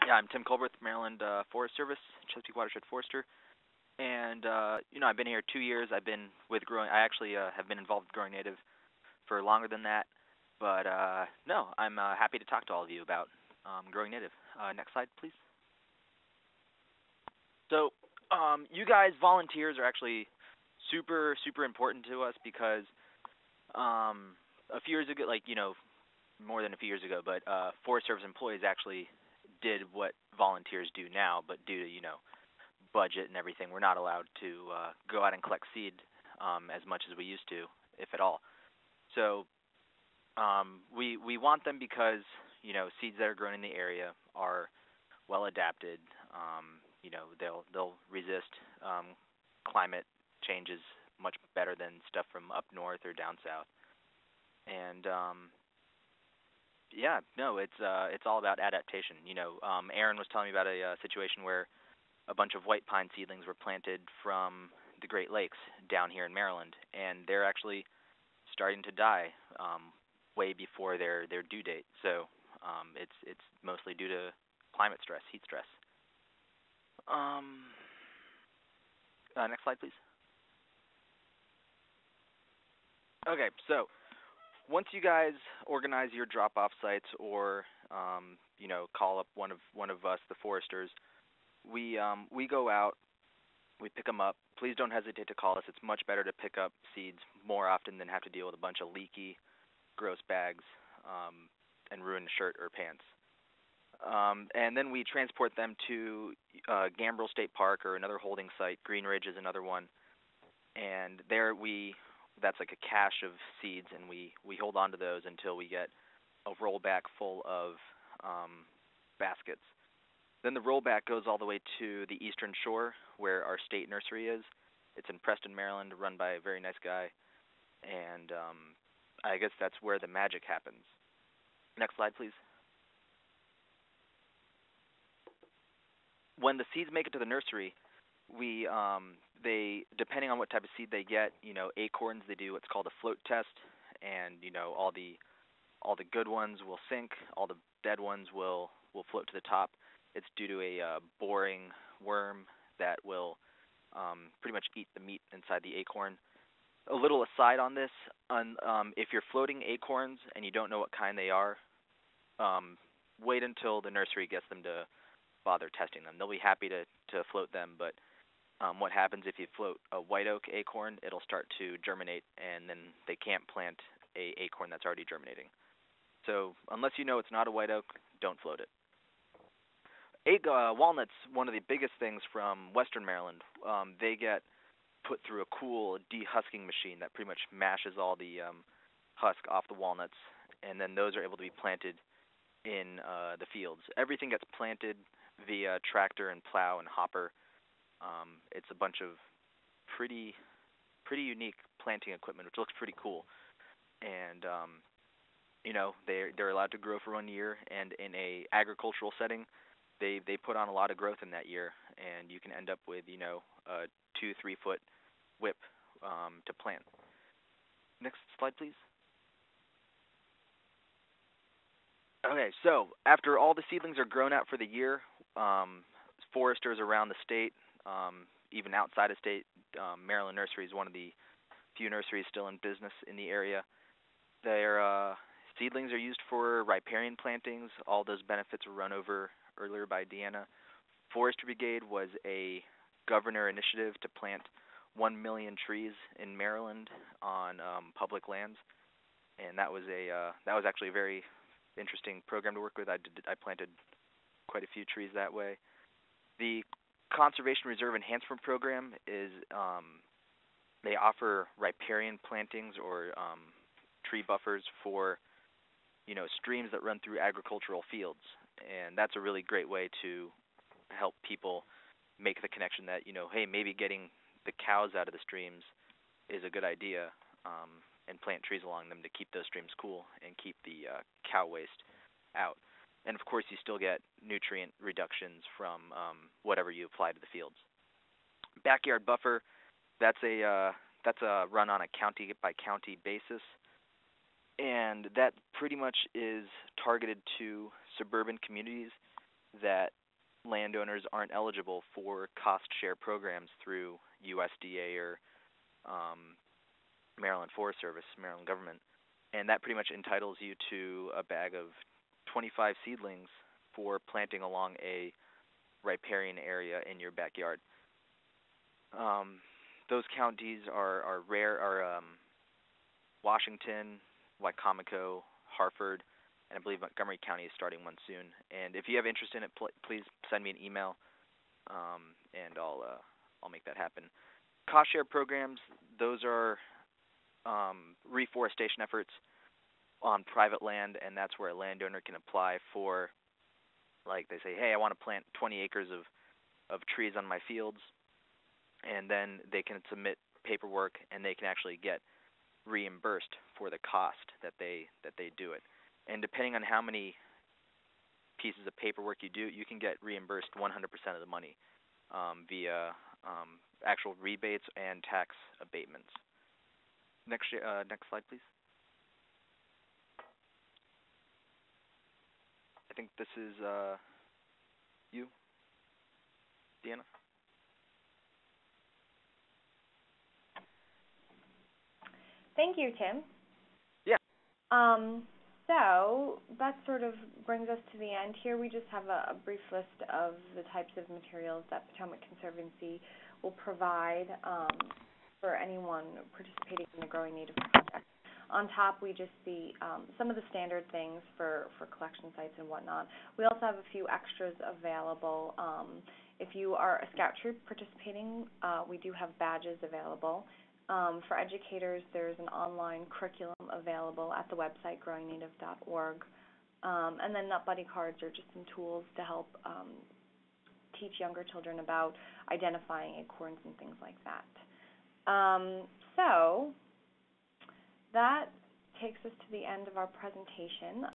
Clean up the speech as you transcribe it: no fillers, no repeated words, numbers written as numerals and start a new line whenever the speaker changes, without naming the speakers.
Yeah, I'm Tim Colbert, Maryland Forest Service, Chesapeake Watershed Forester, and I've been here 2 years. I've been with growing. I actually have been involved with growing native for longer than that, but no, I'm happy to talk to all of you about growing native. Next slide, please. So, you guys, volunteers, are actually super important to us because a few years ago, more than a few years ago, but Forest Service employees actually did what volunteers do now, but due to budget and everything, we're not allowed to go out and collect seed as much as we used to, if at all. So we want them because seeds that are grown in the area are well adapted. They'll resist climate changes much better than stuff from up north or down south. And yeah, no, it's all about adaptation. Aaron was telling me about a situation where a bunch of white pine seedlings were planted from the Great Lakes down here in Maryland, and they're actually starting to die way before their due date. So it's mostly due to climate stress, heat stress. Um, Next slide, please. Okay, so once you guys organize your drop-off sites, or call up one of us, the foresters, we go out, we pick them up. Please don't hesitate to call us. It's much better to pick up seeds more often than have to deal with a bunch of leaky, gross bags and ruin a shirt or pants. And then we transport them to Gambrel State Park or another holding site. Green Ridge is another one, and there that's like a cache of seeds, and we hold on to those until we get a rollback full of baskets. Then the rollback goes all the way to the Eastern Shore, where our state nursery is. It's in Preston, Maryland, run by a very nice guy, and I guess that's where the magic happens. Next slide, please. When the seeds make it to the nursery, we they, depending on what type of seed they get, acorns, they do what's called a float test, and all the good ones will sink, all the dead ones will float to the top. It's due to a boring worm that will pretty much eat the meat inside the acorn. A little aside on this, if you're floating acorns and you don't know what kind they are, wait until the nursery gets them to bother testing them. They'll be happy to float them, but what happens if you float a white oak acorn, it'll start to germinate, and then they can't plant a acorn that's already germinating. So unless you know it's not a white oak, don't float it. Walnuts, one of the biggest things from Western Maryland. They get put through a cool dehusking machine that pretty much mashes all the husk off the walnuts, and then those are able to be planted in the fields. Everything gets planted via tractor and plow and hopper. It's a bunch of pretty unique planting equipment, which looks pretty cool. And they're allowed to grow for 1 year, and in a agricultural setting, they put on a lot of growth in that year, and you can end up with a 2-3 foot whip to plant. Next slide, please. Okay, so after all the seedlings are grown out for the year, foresters around the state, even outside of state, Maryland Nursery is one of the few nurseries still in business in the area. Their seedlings are used for riparian plantings. All those benefits were run over earlier by Deanna. Forestry Brigade was a governor initiative to plant 1 million trees in Maryland on public lands, and that was actually a very interesting program to work with. I planted quite a few trees that way. The Conservation Reserve Enhancement Program is they offer riparian plantings or tree buffers for streams that run through agricultural fields, and that's a really great way to help people make the connection that hey, maybe getting the cows out of the streams is a good idea, and plant trees along them to keep those streams cool and keep the cow waste out. And of course, you still get nutrient reductions from whatever you apply to the fields. Backyard buffer, that's a run on a county by county basis, and that pretty much is targeted to suburban communities that landowners aren't eligible for cost share programs through USDA or Maryland Forest Service, Maryland government, and that pretty much entitles you to a bag of 25 seedlings for planting along a riparian area in your backyard. Those counties are rare, are Washington, Wycomico, Harford, and I believe Montgomery County is starting one soon. And if you have interest in it, please send me an email, and I'll make that happen. Cost share programs, those are reforestation efforts on private land, and that's where a landowner can apply for, like they say, hey, I want to plant 20 acres of trees on my fields, and then they can submit paperwork, and they can actually get reimbursed for the cost that they do it. And depending on how many pieces of paperwork you do, you can get reimbursed 100% of the money via actual rebates and tax abatements. Next slide, please. I think this is you, Deanna.
Thank you, Tim.
Yeah.
So that sort of brings us to the end here. We just have a brief list of the types of materials that Potomac Conservancy will provide for anyone participating in the Growing Native project. On top, we just see some of the standard things for collection sites and whatnot. We also have a few extras available. If you are a scout troop participating, we do have badges available. For educators, there's an online curriculum available at the website, growingnative.org. And then Nut Buddy cards are just some tools to help teach younger children about identifying acorns and things like that. So that takes us to the end of our presentation.